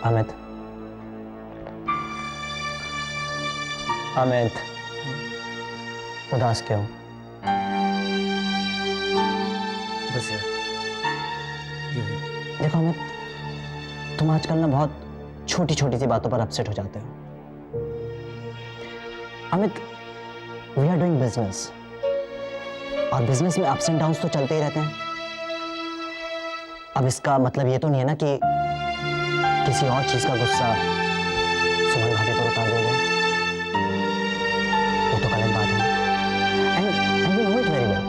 अमित, अमित, उदास क्यों? बस यार, देखो अमित, तुम आजकल ना बहुत छोटी छोटी सी बातों पर अपसेट हो जाते हो। Amit, we are doing business, और बिजनेस में अप्स एंड डाउन्स तो चलते ही रहते हैं। अब इसका मतलब ये तो नहीं है ना कि किसी और चीज का गुस्सा सुमन भाभी पर उतार दोगे। वो तो गलत बात है। And you know it very well.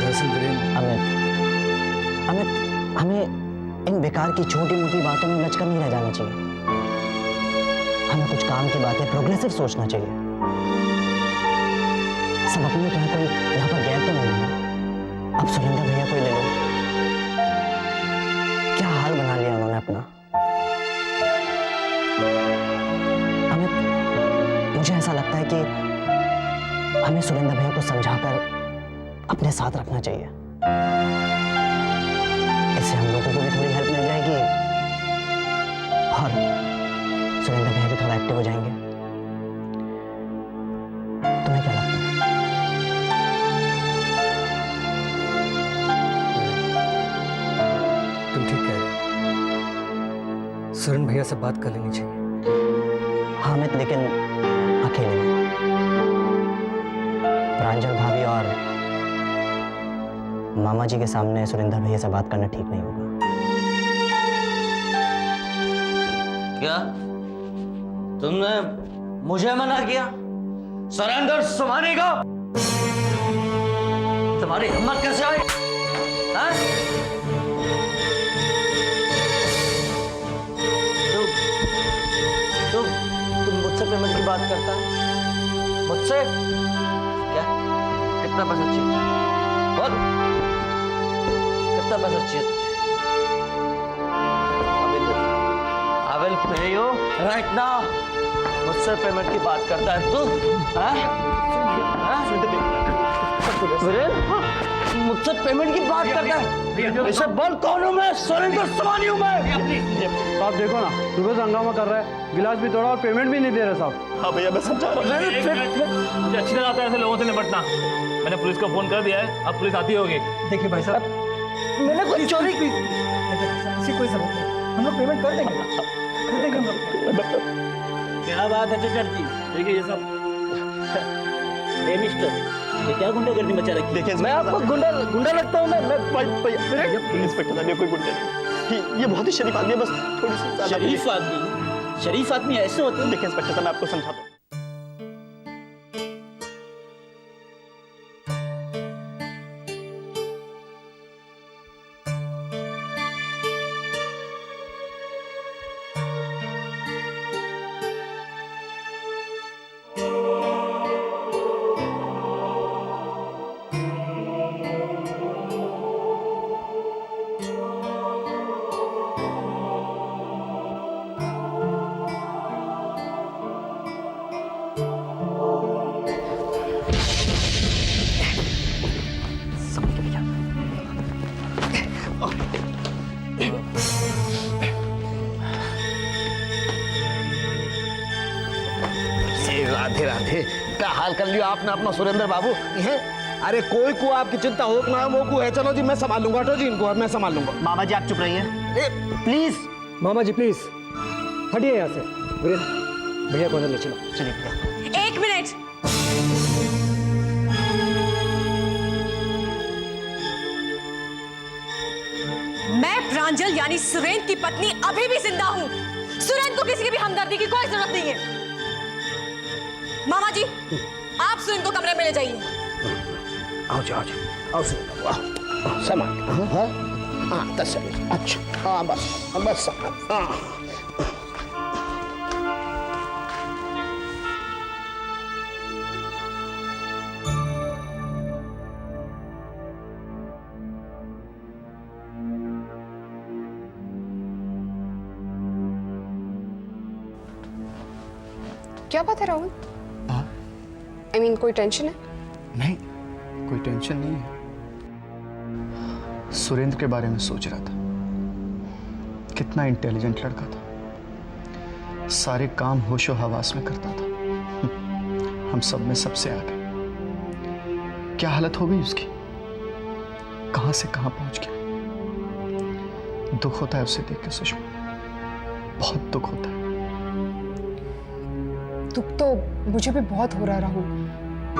दरअसल वीरेन, अमित, हमें इन बेकार की छोटी मोटी बातों में उलझ कर नहीं रह जाना चाहिए। हमें कुछ काम की बातें प्रोग्रेसिव सोचना चाहिए। सब अपने तो है, कोई यहाँ पर गैर तो नहीं है। अब सुरेंद्र भैया कोई ले लो, क्या हाल बना लिया उन्होंने अपना। अमित, मुझे ऐसा लगता है कि हमें सुरेंद्र भैया को समझाकर अपने साथ रखना चाहिए। इससे हम लोगों को भी थोड़ी हेल्प मिल जाएगी और सुरेंद्र भैया भी थोड़ा एक्टिव हो जाएंगे। तुम्हें क्या लगता है? तुम ठीक कह रहे हो। सुरेंद्र भैया से बात कर लेनी चाहिए। हाँ अमित, लेकिन अकेले में। प्रांजल भाभी और मामा जी के सामने सुरेंद्र भैया से बात करना ठीक नहीं होगा। क्या तुमने मुझे मना किया सरेंडर संभालने का? तुम्हारी हिम्मत कैसे आई? हाँ? तुम मुझसे पेमेंट की बात करता है? मुझसे क्या? कितना पैसा चाहिए? बोल, कितना पैसा चाहिए तुझे? I will pay you right now. मुझसे पेमेंट की बात करता है तू? मुझसे पेमेंट की बात करता है? इसे बोल, कौन हूँ मैं? सुरेंद्र समानी हूँ मैं। आप देखो ना, सुबह से हंगामा कर रहा है, गिलास भी तोड़ा और पेमेंट भी नहीं दे रहे साहब। हाँ भैया, मैं समझा रहा हूँ। मुझे अच्छी तरह आता है ऐसे लोगों से निपटना। मैंने पुलिस को फोन कर दिया है, अब पुलिस आती होगी। देखिए भाई साहब, मैंने कुछ चोरी की? ऐसी कोई जरूरत नहीं, हम लोग पेमेंट कर देंगे, कर देंगे हम लोग। क्या बात है चटर्जी? देखिए ये सब मिस्टर, ये क्या गुंडागर्दी मचा रखी? देखिए, मैं आपको गुंडा लगता हूँ? मैं इंस्पेक्टर साहब, ये कोई गुंडे नहीं, ये बहुत ही शरीफ आदमी है, बस थोड़ी सी ज्यादा। शरीफ आदमी ऐसे होते हैं? देखिए इंस्पेक्टर साहब, मैं आपको समझाता हूँ। राधे राधे, क्या हाल कर लियो आपने अपना सुरेंद्र बाबू? ये अरे कोई को आपकी चिंता हो ना वो को है, चलो जी मैं संभाल लूंगा। हटो जी इनको, मैं संभाल लूंगा। मामा जी आप चुप रहिए प्लीज। मामा जी प्लीज हटिए यहाँ से। वीरेन भैया को अंदर ले चलो। चलिए भैया। एक मिनट, मैं प्रांजल यानी सुरेंद्र की पत्नी अभी भी जिंदा हूं। सुरेंद्र को किसी की भी हमदर्दी की कोई जरूरत नहीं है। मामा जी आप सुरेंद्र को कमरे में ले जाइए। आओ जी, आओ जी, आओ सुन, संभाल। हाँ 10 सेकंड। अच्छा हाँ बस बस हाँ। क्या बात है राहुल? I mean, कोई टेंशन है? नहीं, कोई टेंशन नहीं है। सुरेंद्र के बारे में सोच रहा था। कितना इंटेलिजेंट लड़का था, सारे काम होशो हवास में करता था। हम सब में सबसे आगे। क्या हालत हो गई उसकी, कहां से कहां पहुंच गया। दुख होता है उसे देख के सुषमा, बहुत दुख होता है। दुख तो मुझे भी बहुत हो रहा राहुल,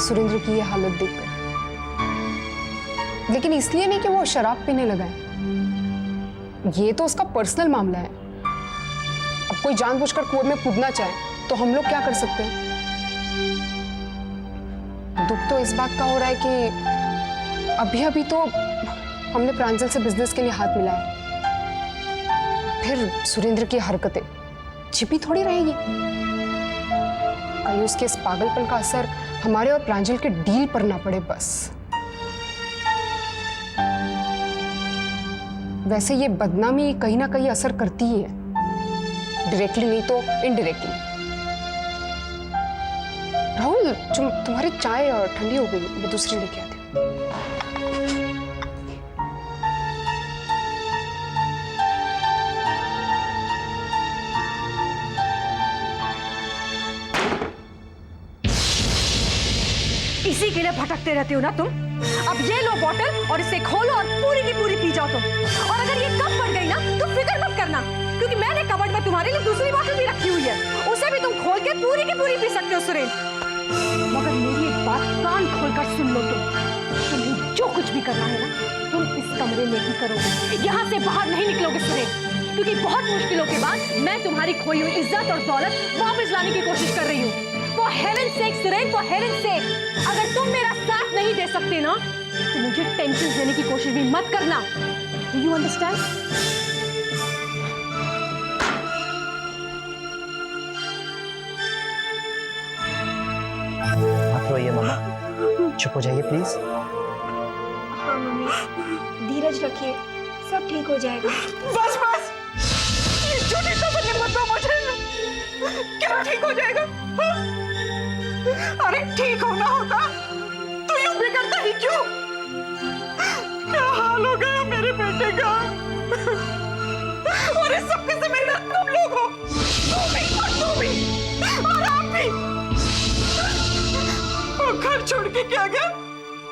सुरेंद्र की ये हालत देखकर। लेकिन इसलिए नहीं कि वो शराब पीने लगा है, ये तो उसका पर्सनल मामला है। अब कोई जानबूझकर कुएं में कूदना चाहे तो हम लोग क्या कर सकते हैं। दुख तो इस बात का हो रहा है कि अभी अभी तो हमने प्रांजल से बिजनेस के लिए हाथ मिलाया, फिर सुरेंद्र की हरकतें छिपी थोड़ी रहेगी। कहीं उसके इस पागलपन का असर हमारे और प्रांजल के डील पर ना पड़े बस। वैसे ये बदनामी कहीं ना कहीं असर करती ही है, डायरेक्टली नहीं तो इनडायरेक्टली। राहुल, तुम्हारी चाय ठंडी हो गई, मैं दूसरी लेके आती हूँ। इसी के लिए भटकते रहते हो ना तुम। अब ये लो बॉटल और इसे खोलो और पूरी की पूरी पी जाओ तुम। और अगर ये कम पड़ गई ना तो फिक्र मत करना, क्योंकि मैंने कबर्ड में तुम्हारे लिए दूसरी बॉटल भी रखी हुई है, उसे भी तुम खोल के पूरी की पूरी पी सकते हो सुरेंद्र। मगर मेरी एक बात कान खोलकर सुन लो तुम्हें जो कुछ भी करना है ना तुम इस कमरे में ही करोगे, यहाँ से बाहर नहीं निकलोगे सुरेंद्र, क्योंकि बहुत मुश्किलों के बाद मैं तुम्हारी खोई हुई इज्जत और दौलत वापस लाने की कोशिश कर रही हूँ। For heaven's sake, Surendra, for heaven's sake, अगर तुम मेरा साथ नहीं दे सकते ना तो मुझे टेंशन देने की कोशिश भी मत करना। Do you understand? मत रोइए मम्मा, चुप हो जाइए प्लीज। हाँ मम्मी, धीरज रखिए, सब ठीक हो जाएगा। बस बस, ये झूठी तसल्ली मत दो मुझे। क्या ठीक हो जाएगा? हाँ? अरे ठीक होना होता तो यूं बिगड़ता ही क्यों? क्या हाल हो गया मेरे बेटे का? और इस सबके जिम्मेदार तुम लोग हो, तुम भी और आप भी। और घर छोड़ के क्या गया,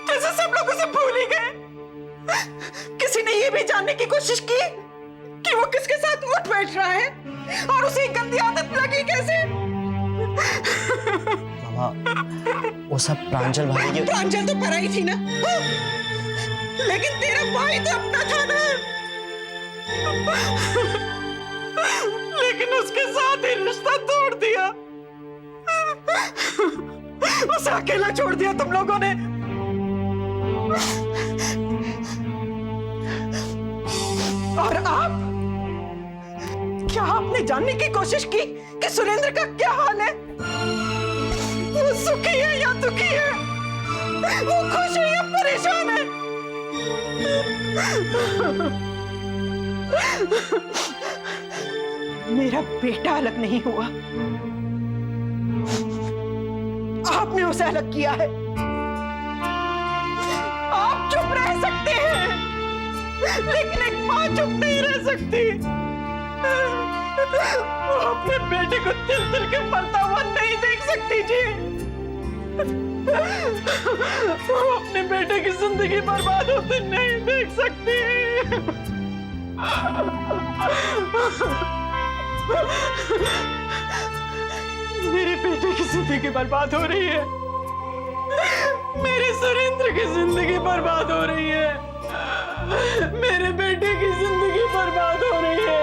जैसे सब लोग उसे भूल ही गए। किसी ने ये भी जानने की कोशिश की कि वो किसके साथ उठ बैठ रहा है और उसे गंदी आदत लगी कैसे? वो सब प्रांजल भाई के। प्रांजल तो पराई थी ना, लेकिन तेरा भाई तो अपना था ना। लेकिन उसके साथ ही रिश्ता तोड़ दिया, उसे अकेला छोड़ दिया तुम लोगों ने। और आप क्या आपने जानने की कोशिश की कि सुरेंद्र का क्या हाल है? वो सुखी है या दुखी है? वो खुश है या परेशान है? मेरा बेटा अलग नहीं हुआ, आपने उसे अलग किया है। आप चुप रह सकते हैं, लेकिन एक मां चुप नहीं रह सकती। वो अपने बेटे को तिल तिल के मरता हुआ नहीं देख सकती जी। वो अपने बेटे की जिंदगी बर्बाद होती नहीं देख सकती। मेरे बेटे की जिंदगी बर्बाद हो रही है, मेरे सुरेंद्र की जिंदगी बर्बाद हो रही है, मेरे बेटे की जिंदगी बर्बाद हो रही है।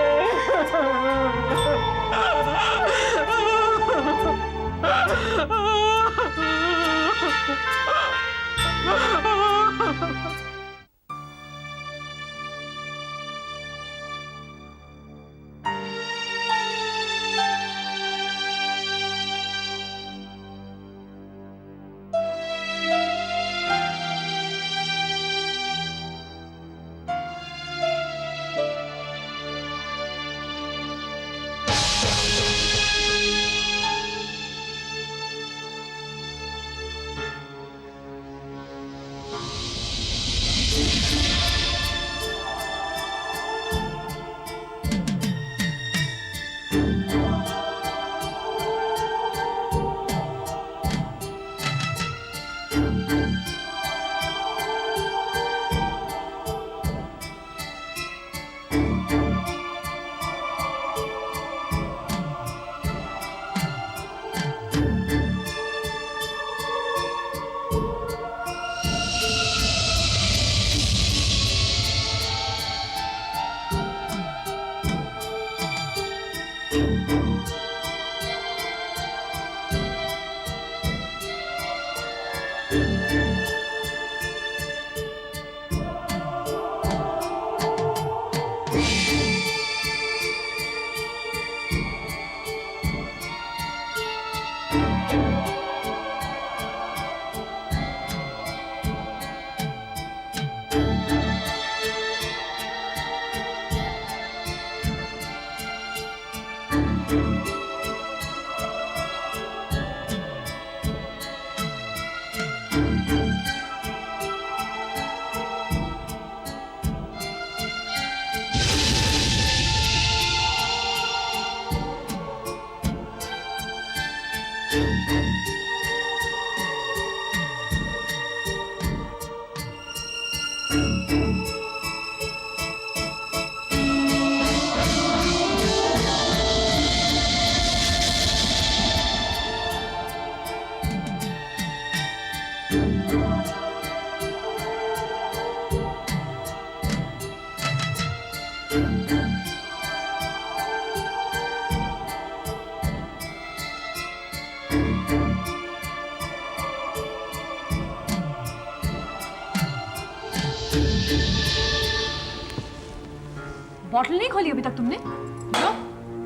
बॉटल नहीं खोली अभी तक तुमने? लो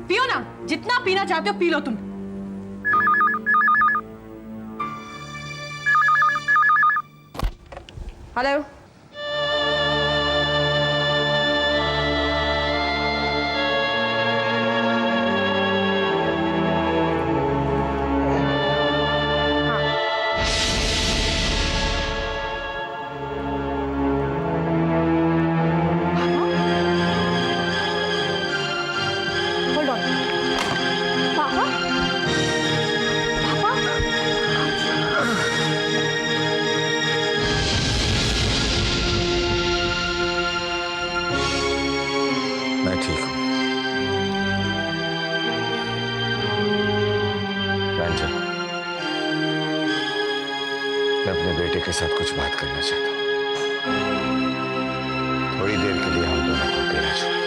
पियो ना, जितना पीना चाहते हो पी लो तुम। Hello, hold on. पापा, पापा, मैं ठीक हूँ। रंजन, मैं अपने बेटे के साथ कुछ बात करना चाहता हूँ। थोड़ी देर के लिए हम दोनों को अकेला छोड़िए।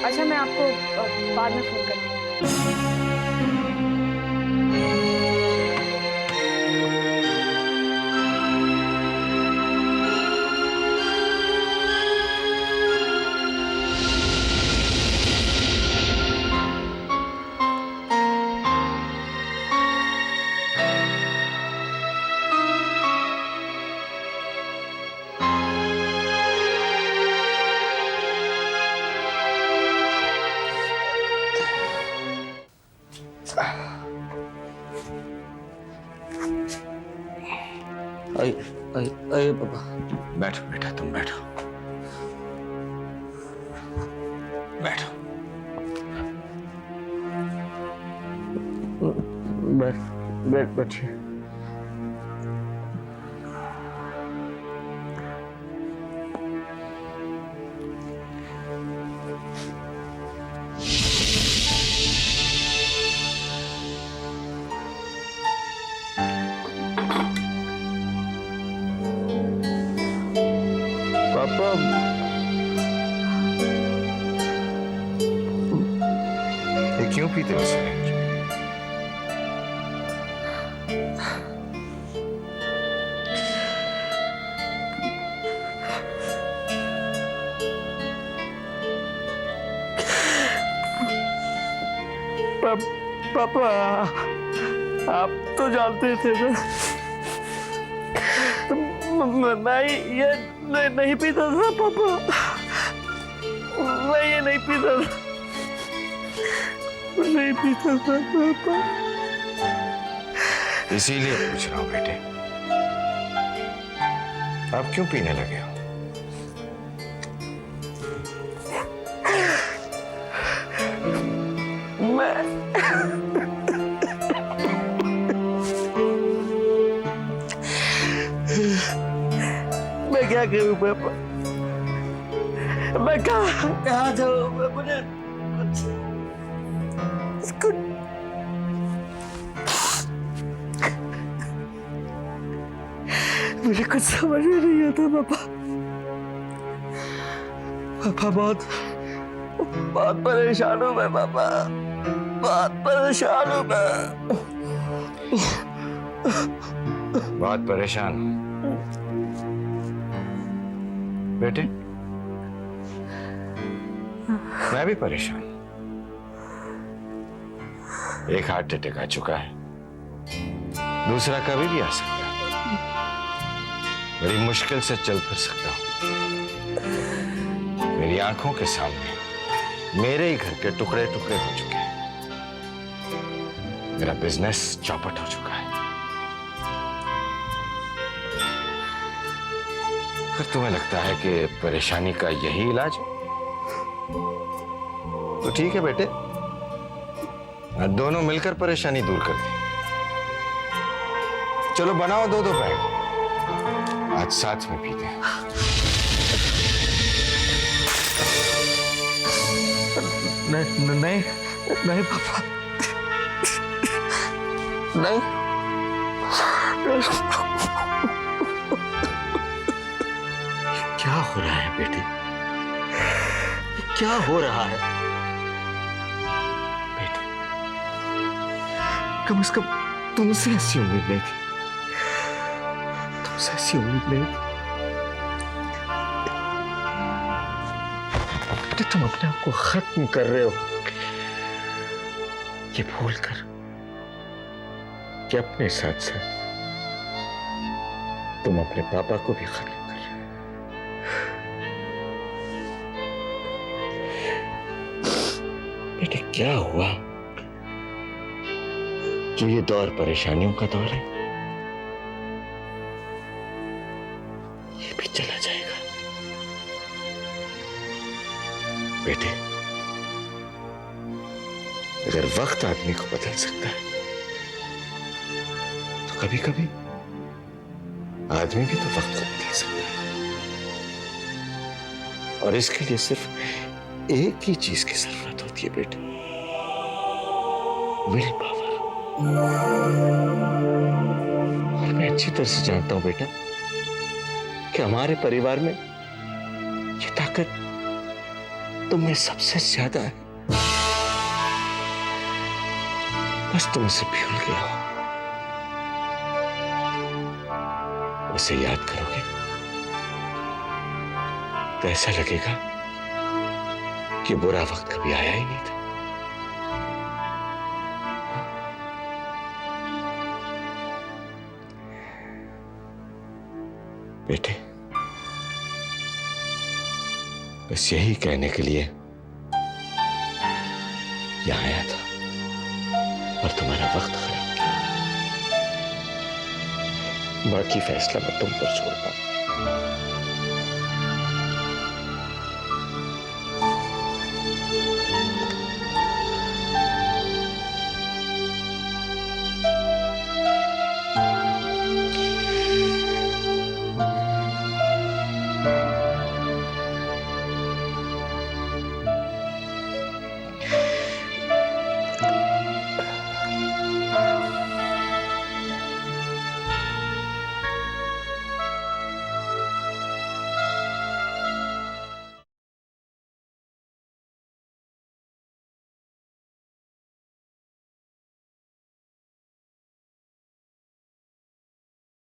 अच्छा मैं आपको बाद में फोन करती हूँ। आइए पापा। बैठो बेटा, तुम बैठो। बैठो। बैठिए। पापा, ये क्यों पीते हो सुरेंद्र? पापा आप तो जानते थे ना, मैं ये नहीं पीता था पापा, मैं ये नहीं पीता था, नहीं पीता था पापा। इसीलिए पूछ रहा हूँ बेटे, आप क्यों पीने लगे हो? मैं क्या करूं पापा, मैं कहाँ जाऊं, मुझे कुछ मुझे कुछ समझ में नहीं आता पापा। पापा बहुत परेशान हूं मैं पापा, बहुत परेशान हूं मैं। बहुत परेशान हूं बेटे, मैं भी परेशान हूं। एक हार्ट अटैक आ चुका है, दूसरा कभी भी आ सकता है। बड़ी मुश्किल से चल फिर सकता हूं। मेरी आंखों के सामने मेरे ही घर के टुकड़े टुकड़े हो चुके हैं। मेरा बिजनेस चौपट हो चुका है। अगर तुम्हें लगता है कि परेशानी का यही इलाज है तो ठीक है बेटे, दोनों मिलकर परेशानी दूर कर दें। चलो बनाओ दो पैग, आज साथ में पीते हैं। नहीं नहीं पापा, नहीं। क्या हो रहा है बेटे, क्या हो रहा है बेटे? कम से कम तुमसे ऐसी उम्मीद नहीं थी, तुमसे ऐसी उम्मीद नहीं थी। बेटे तुम अपने आप को खत्म कर रहे हो ये भूल कर कि अपने साथ साथ तुम अपने पापा को भी खत्म कर रहे हो। बेटे क्या हुआ? जो ये दौर परेशानियों का दौर है ये भी चला जाएगा। बेटे अगर वक्त आदमी को बदल सकता है तो कभी कभी आदमी भी तो वक्त को बदल सकता है, और इसके लिए सिर्फ एक ही चीज की जरूरत होती है बेटे, विल पावर। और मैं अच्छी तरह से जानता हूं बेटा कि हमारे परिवार में ये ताकत तुम में सबसे ज्यादा है, बस तुम इसे भूल गए हो। उसे याद करोगे तो ऐसा लगेगा कि बुरा वक्त कभी आया ही नहीं था। बेटे बस यही कहने के लिए यहां आया था और तुम्हारा वक्त खराब किया। बाकी फैसला मैं तुम पर छोड़ता हूं।